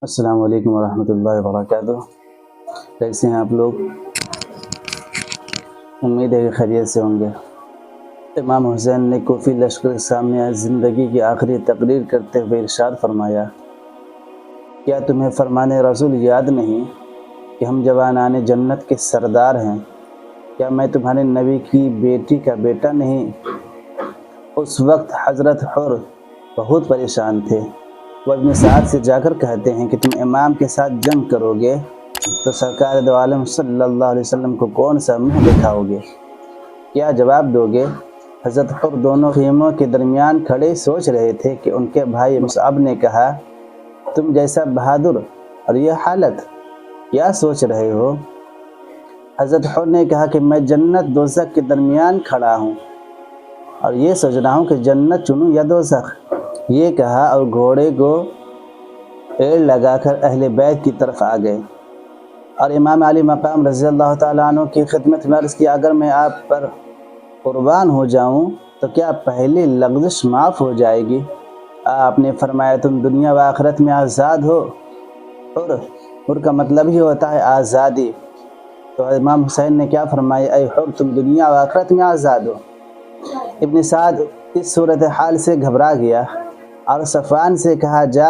السلام علیکم ورحمۃ اللہ وبرکاتہ۔ کیسے ہیں آپ لوگ؟ امید ہے کہ خیریت سے ہوں گے۔ امام حسین نے کوفی لشکر کے سامنے زندگی کی آخری تقریر کرتے ہوئے ارشاد فرمایا، کیا تمہیں فرمان رسول یاد نہیں کہ ہم جوانان جنت کے سردار ہیں؟ کیا میں تمہارے نبی کی بیٹی کا بیٹا نہیں؟ اس وقت حضرت حر بہت پریشان تھے۔ وہ ابن سعد سے جا کر کہتے ہیں کہ تم امام کے ساتھ جنگ کرو گے تو سرکار دو عالم صلی اللہ علیہ وسلم کو کون سا منہ دکھاؤ گے؟ کیا جواب دو گے؟ حضرت حر دونوں خیموں کے درمیان کھڑے سوچ رہے تھے کہ ان کے بھائی مصعب نے کہا، تم جیسا بہادر اور یہ حالت کیا سوچ رہے ہو؟ حضرت حر نے کہا کہ میں جنت دوزخ کے درمیان کھڑا ہوں اور یہ سوچ رہا ہوں کہ جنت چنوں یا دوزخ۔ یہ کہا اور گھوڑے کو ایڑ لگا کر اہل بیت کی طرف آ گئے اور امام علی مقام رضی اللہ تعالیٰ عنہ کی خدمت میں عرض کیا، اگر میں آپ پر قربان ہو جاؤں تو کیا پہلی لغزش معاف ہو جائے گی؟ آپ نے فرمایا، تم دنیا و آخرت میں آزاد ہو۔ حر کا مطلب ہی ہوتا ہے آزادی۔ تو امام حسین نے کیا فرمایا، اے حر تم دنیا و آخرت میں آزاد ہو۔ ابن سعد اس صورتحال سے گھبرا گیا اور صفوان سے کہا، جا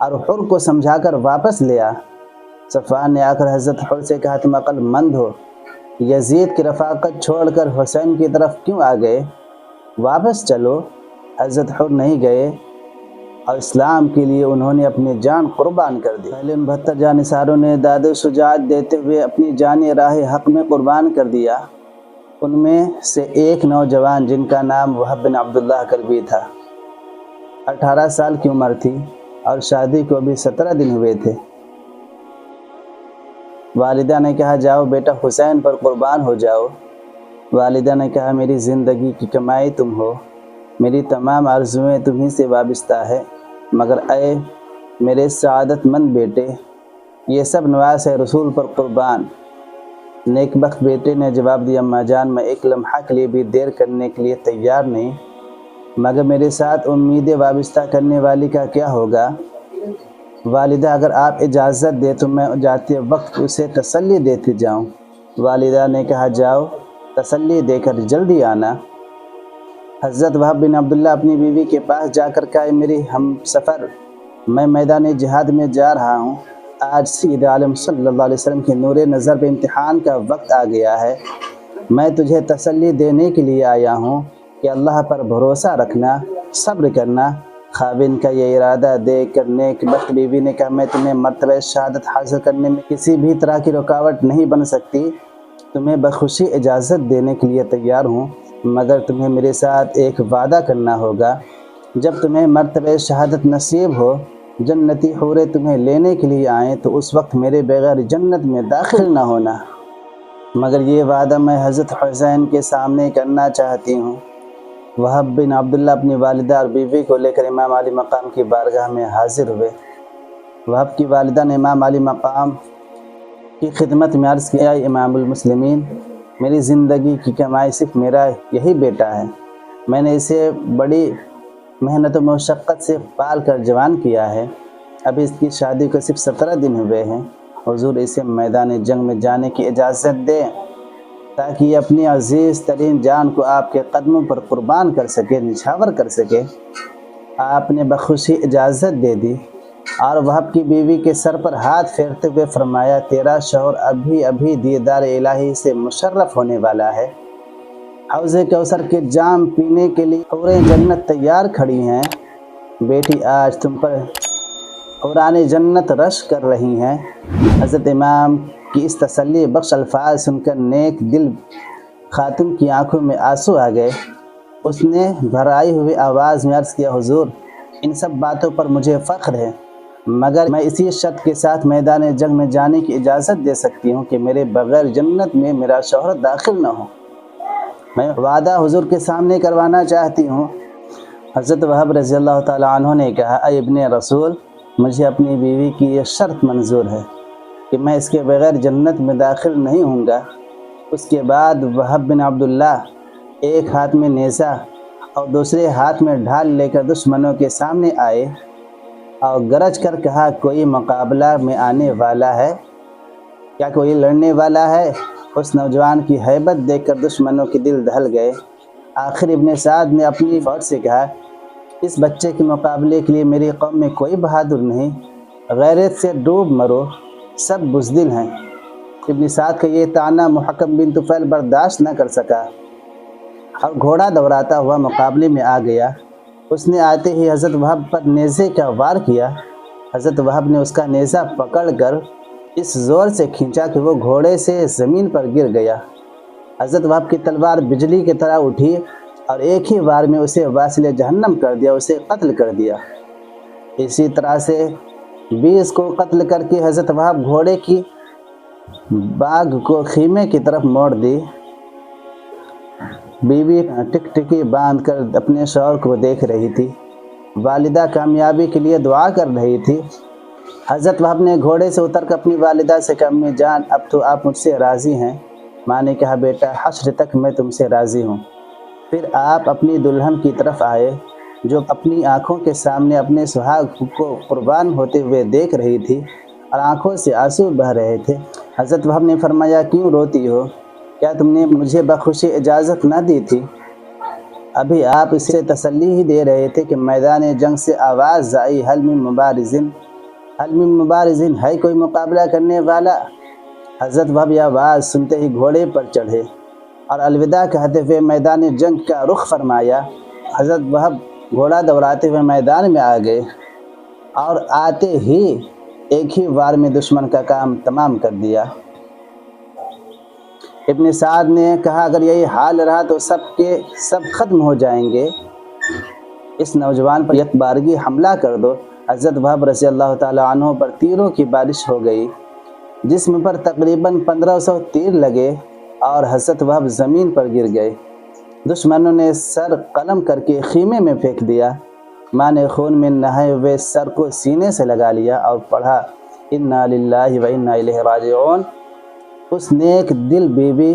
اور حر کو سمجھا کر واپس لے آ۔ صفوان نے آ کر حضرت حر سے کہا، تم عقل مند ہو، یزید کی رفاقت چھوڑ کر حسین کی طرف کیوں آ گئے؟ واپس چلو۔ حضرت حر نہیں گئے اور اسلام کے لیے انہوں نے اپنی جان قربان کر دی۔ پہلے ان 72 جانثاروں نے داد و شجاعت دیتے ہوئے اپنی جان راہ حق میں قربان کر دیا۔ ان میں سے ایک نوجوان جن کا نام وہب بن عبداللہ کلبی تھا، 18 سال کی عمر تھی اور شادی کو ابھی 17 دن ہوئے تھے۔ والدہ نے کہا، جاؤ بیٹا حسین پر قربان ہو جاؤ۔ والدہ نے کہا، میری زندگی کی کمائی تم ہو، میری تمام آرزوئیں تمہیں سے وابستہ ہے، مگر اے میرے سعادت مند بیٹے، یہ سب نواز رسول پر قربان۔ نیک بخت بیٹے نے جواب دیا، اماں جان میں ایک لمحہ کے لیے بھی دیر کرنے کے لیے تیار نہیں، مگر میرے ساتھ امیدیں وابستہ کرنے والی کا کیا ہوگا؟ والدہ اگر آپ اجازت دے تو میں جاتے وقت اسے تسلی دیتے جاؤں۔ والدہ نے کہا، جاؤ تسلی دے کر جلدی آنا۔ حضرت وہب بن عبداللہ اپنی بیوی کے پاس جا کر کہا، میری ہم سفر، میں میدان جہاد میں جا رہا ہوں۔ آج سید عالم صلی اللہ علیہ وسلم کے نور نظر پہ امتحان کا وقت آ گیا ہے۔ میں تجھے تسلی دینے کے لیے آیا ہوں کہ اللہ پر بھروسہ رکھنا، صبر کرنا۔ خاوند کا یہ ارادہ دیکھ کر نیک بخت بیوی نے کہا، میں تمہیں مرتبہ شہادت حاصل کرنے میں کسی بھی طرح کی رکاوٹ نہیں بن سکتی، تمہیں بخوشی اجازت دینے کے لیے تیار ہوں، مگر تمہیں میرے ساتھ ایک وعدہ کرنا ہوگا، جب تمہیں مرتبہ شہادت نصیب ہو، جنتی حوریں تمہیں لینے کے لیے آئیں تو اس وقت میرے بغیر جنت میں داخل نہ ہونا۔ مگر یہ وعدہ میں حضرت حسین کے سامنے کرنا چاہتی ہوں۔ وہب بن عبداللہ اپنی والدہ اور بیوی کو لے کر امام علی مقام کی بارگاہ میں حاضر ہوئے۔ وہب کی والدہ نے امام علی مقام کی خدمت میں عرض کیا، امام المسلمین، میری زندگی کی کمائی صرف میرا یہی بیٹا ہے، میں نے اسے بڑی محنت و مشقت سے پال کر جوان کیا ہے، ابھی اس کی شادی کو صرف 17 دن ہوئے ہیں، حضور اسے میدان جنگ میں جانے کی اجازت دیں تاکہ یہ اپنی عزیز ترین جان کو آپ کے قدموں پر قربان کر سکے، نچھاور کر سکے۔ آپ نے بخوشی اجازت دے دی اور وہب کی بیوی کے سر پر ہاتھ پھیرتے ہوئے فرمایا، تیرا شوہر ابھی ابھی دیدار الہی سے مشرف ہونے والا ہے، حوض کوثر کے جام پینے کے لیے حوریں جنت تیار کھڑی ہیں۔ بیٹی آج تم پر حوران جنت رش کر رہی ہیں۔ حضرت امام کی اس تسلی بخش الفاظ سن کر نیک دل خاتون کی آنکھوں میں آنسو آ گئے۔ اس نے بھرائی ہوئی آواز میں عرض کیا، حضور ان سب باتوں پر مجھے فخر ہے، مگر میں اسی شرط کے ساتھ میدان جنگ میں جانے کی اجازت دے سکتی ہوں کہ میرے بغیر جنت میں میرا شوہر داخل نہ ہو، میں وعدہ حضور کے سامنے کروانا چاہتی ہوں۔ حضرت وہب رضی اللہ تعالیٰ عنہ نے کہا، اے ابن رسول، مجھے اپنی بیوی کی یہ شرط منظور ہے کہ میں اس کے بغیر جنت میں داخل نہیں ہوں گا۔ اس کے بعد وہب بن عبداللہ ایک ہاتھ میں نیزہ اور دوسرے ہاتھ میں ڈھال لے کر دشمنوں کے سامنے آئے اور گرج کر کہا کوئی مقابلہ میں آنے والا ہے؟ کیا کوئی لڑنے والا ہے؟ اس نوجوان کی ہیبت دیکھ کر دشمنوں کے دل دہل گئے۔ آخر ابن سعد نے اپنی فوج سے کہا اس بچے کے مقابلے کے لیے میری قوم میں کوئی بہادر نہیں، غیرت سے ڈوب مرو، سب بزدل ہیں۔ ابن سعد کا یہ طعنہ محکم بن طفیل برداشت نہ کر سکا اور گھوڑا دوڑاتا ہوا مقابلے میں آ گیا۔ اس نے آتے ہی حضرت وہب پر نیزے کا وار کیا۔ حضرت وہب نے اس کا نیزہ پکڑ کر اس زور سے کھینچا کہ وہ گھوڑے سے زمین پر گر گیا۔ حضرت وہب کی تلوار بجلی کی طرح اٹھی اور ایک ہی وار میں اسے واصل جہنم کر دیا، اسے قتل کر دیا۔ اسی طرح سے 20 کو قتل کر کے حضرت وہب گھوڑے کی باغ کو خیمے کی طرف موڑ دی۔ بیوی ٹک ٹکی باندھ کر اپنے شوہر کو دیکھ رہی تھی، والدہ کامیابی کے لیے دعا کر رہی تھی۔ حضرت وہب نے گھوڑے سے اتر کر اپنی والدہ سے کہا امی جان اب تو آپ مجھ سے راضی ہیں؟ ماں نے کہا بیٹا حشر تک میں تم سے راضی ہوں۔ پھر آپ اپنی دلہن کی طرف آئے جو اپنی آنکھوں کے سامنے اپنے سہاگ کو قربان ہوتے ہوئے دیکھ رہی تھی اور آنکھوں سے آنسو بہہ رہے تھے۔ حضرت وہب نے فرمایا کیوں روتی ہو؟ کیا تم نے مجھے بخوشی اجازت نہ دی تھی؟ ابھی آپ اسے تسلی ہی دے رہے تھے کہ میدان جنگ سے آواز آئی حل من مبارزن، حل من مبارزن، ہے کوئی مقابلہ کرنے والا؟ حضرت وہب یہ آواز سنتے ہی گھوڑے پر چڑھے اور الوداع کہتے ہوئے میدان جنگ کا رخ فرمایا۔ حضرت وہب گھوڑا دوڑاتے ہوئے میدان میں آ گئے اور آتے ہی ایک ہی وار میں دشمن کا کام تمام کر دیا۔ ابن سعد نے کہا اگر یہی حال رہا تو سب کے سب ختم ہو جائیں گے، اس نوجوان پر یک بارگی حملہ کر دو۔ حضرت وہب رضی اللہ تعالیٰ عنہ پر تیروں کی بارش ہو گئی، جسم پر تقریباً 1500 تیر لگے اور حضرت وہب زمین پر گر گئے۔ دشمنوں نے سر قلم کر کے خیمے میں پھینک دیا۔ ماں نے خون میں نہائے ہوئے سر کو سینے سے لگا لیا اور پڑھا انا للہ و انا الیہ راجعون۔ اس نیک دل بیوی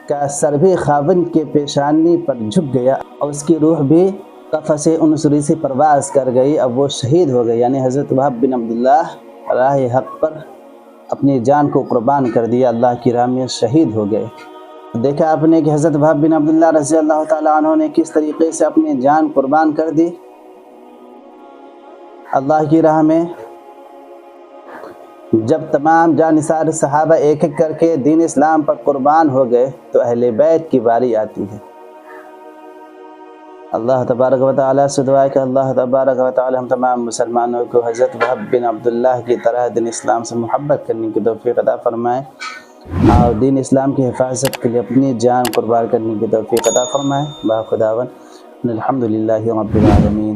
کا سر بھی خاوند کے پیشانی پر جھک گیا اور اس کی روح بھی قفس عنصری سے پرواز کر گئی، اب وہ شہید ہو گئے، یعنی حضرت وہب بن عبداللہ راہ حق پر اپنی جان کو قربان کر دیا، اللہ کی راہ میں شہید ہو گئے۔ دیکھا آپ نے کہ حضرت وہب بن عبداللہ رضی اللہ تعالیٰ عنہ نے کس طریقے سے اپنی جان قربان کر دی اللہ کی راہ میں۔ جب تمام جانثار صحابہ ایک ایک کر کے دین اسلام پر قربان ہو گئے تو اہل بیت کی باری آتی ہے۔ اللہ تبارک و تعالیٰ سے دعا ہے کہ اللہ تبارک و تعالیٰ ہم تمام مسلمانوں کو حضرت وہب بن عبداللہ کی طرح دین اسلام سے محبت کرنے کی توفیق عطا فرمائے اور دین اسلام کی حفاظت کے لیے اپنی جان قربان کرنے کی توفیق عطا فرمائے۔ باخداون الحمدللہ رب العالمین۔